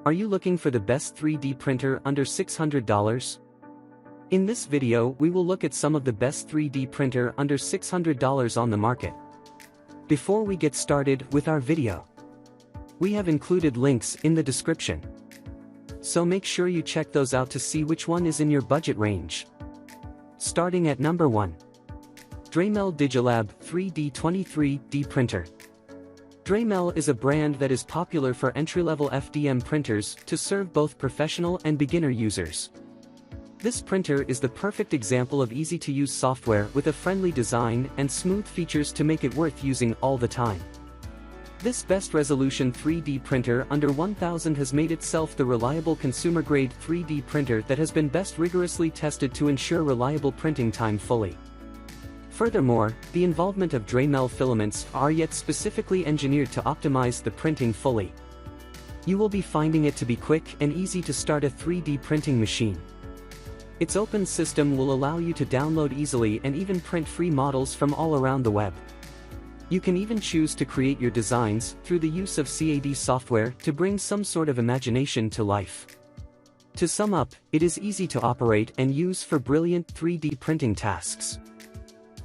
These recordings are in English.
Are you looking for the best 3D printer under $600? In this video we will look at some of the best 3D printer under $600 on the market. Before we get started with our video, we have included links in the description, so make sure you check those out to see which one is in your budget range. Starting at number 1. Dremel Digilab 3D 23D Printer. Dremel is a brand that is popular for entry-level FDM printers to serve both professional and beginner users. This printer is the perfect example of easy-to-use software with a friendly design and smooth features to make it worth using all the time. This best-resolution 3D printer under $1,000 has made itself the reliable consumer-grade 3D printer that has been best rigorously tested to ensure reliable printing time fully. Furthermore, the involvement of Dremel filaments are yet specifically engineered to optimize the printing fully. You will be finding it to be quick and easy to start a 3D printing machine. Its open system will allow you to download easily and even print free models from all around the web. You can even choose to create your designs through the use of CAD software to bring some sort of imagination to life. To sum up, it is easy to operate and use for brilliant 3D printing tasks.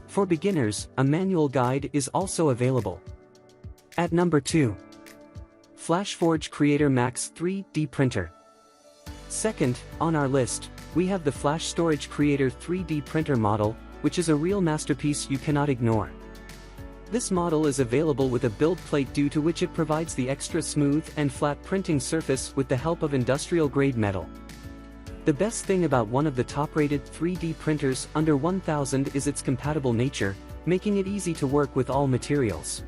For beginners, a manual guide is also available. At number 2. FlashForge Creator Max 3D Printer. Second, on our list, we have the Flash Storage Creator 3D Printer model, which is a real masterpiece you cannot ignore. This model is available with a build plate due to which it provides the extra smooth and flat printing surface with the help of industrial-grade metal. The best thing about one of the top-rated 3D printers under $1,000 is its compatible nature, making it easy to work with all materials.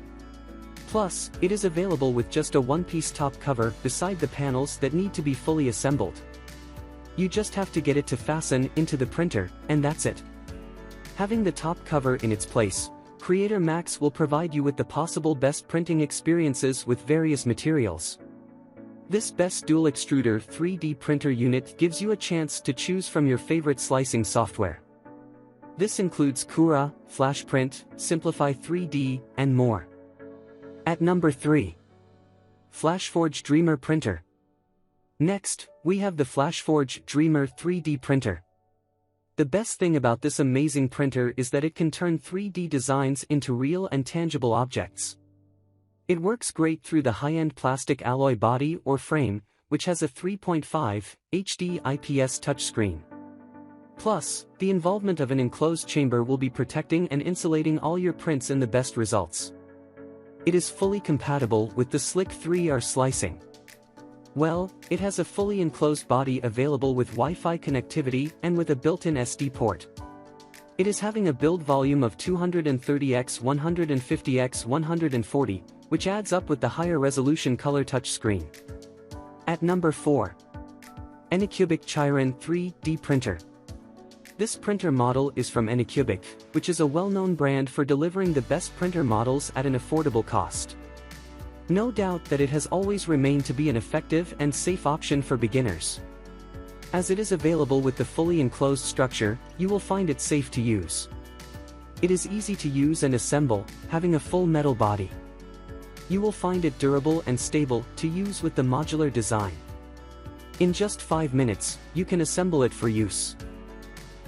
Plus, it is available with just a one-piece top cover beside the panels that need to be fully assembled. You just have to get it to fasten into the printer, and that's it. Having the top cover in its place, Creator Max will provide you with the possible best printing experiences with various materials. This best dual extruder 3D printer unit gives you a chance to choose from your favorite slicing software. This includes Cura, FlashPrint, Simplify 3D, and more. At number 3. FlashForge Dreamer Printer. Next, we have the FlashForge Dreamer 3D Printer. The best thing about this amazing printer is that it can turn 3D designs into real and tangible objects. It works great through the high-end plastic alloy body or frame, which has a 3.5 HD IPS touchscreen. Plus, the involvement of an enclosed chamber will be protecting and insulating all your prints in the best results. It is fully compatible with the Slick 3R slicing. Well, it has a fully enclosed body available with Wi-Fi connectivity and with a built-in SD port. It is having a build volume of 230x 150x 140, which adds up with the higher resolution color touchscreen. At number 4. Anycubic Chiron 3D Printer. This printer model is from Anycubic, which is a well-known brand for delivering the best printer models at an affordable cost. No doubt that it has always remained to be an effective and safe option for beginners. As it is available with the fully enclosed structure, you will find it safe to use. It is easy to use and assemble, having a full metal body. You will find it durable and stable to use with the modular design. In just 5 minutes, you can assemble it for use.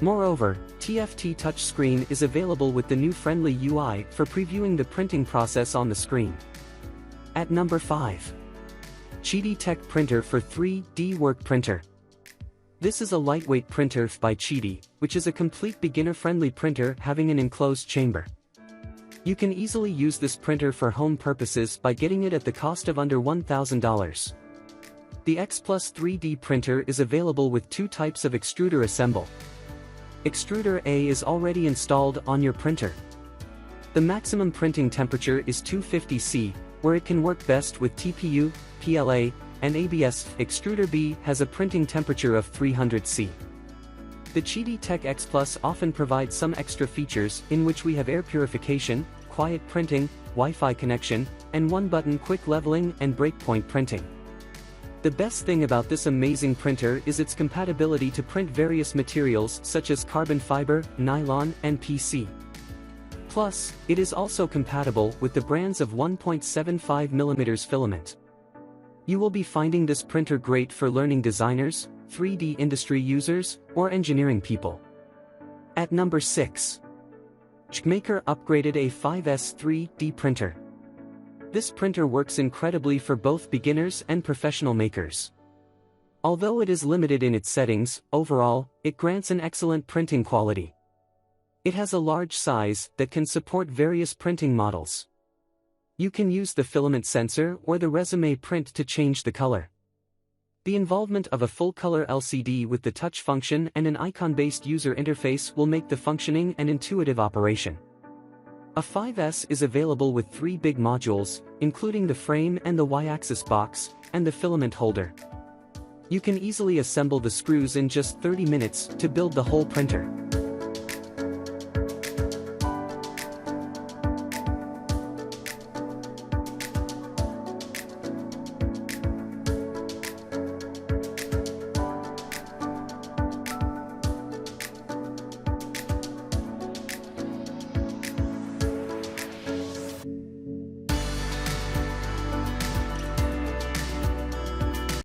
Moreover, TFT touchscreen is available with the new friendly UI for previewing the printing process on the screen. At number 5. Cheedy Tech Printer for 3D Work Printer. This is a lightweight printer by Cheedy, which is a complete beginner-friendly printer having an enclosed chamber. You can easily use this printer for home purposes by getting it at the cost of under $1,000. The X Plus 3D printer is available with 2 types of extruder assemble. Extruder A is already installed on your printer. The maximum printing temperature is 250 C, where it can work best with TPU, PLA, and ABS. Extruder B has a printing temperature of 300 C. The Cheedy Tech X Plus often provides some extra features in which we have air purification, quiet printing, Wi-Fi connection, and one-button quick leveling and breakpoint printing. The best thing about this amazing printer is its compatibility to print various materials such as carbon fiber, nylon, and PC. Plus, it is also compatible with the brands of 1.75mm filament. You will be finding this printer great for learning designers, 3D industry users, or engineering people. At number 6. Chmaker upgraded A5S 3D printer. This printer works incredibly for both beginners and professional makers. Although it is limited in its settings, overall, it grants an excellent printing quality. It has a large size that can support various printing models. You can use the filament sensor or the resume print to change the color. The involvement of a full-color LCD with the touch function and an icon-based user interface will make the functioning and intuitive operation. A5S is available with 3 big modules, including the frame and the Y-axis box, and the filament holder. You can easily assemble the screws in just 30 minutes to build the whole printer.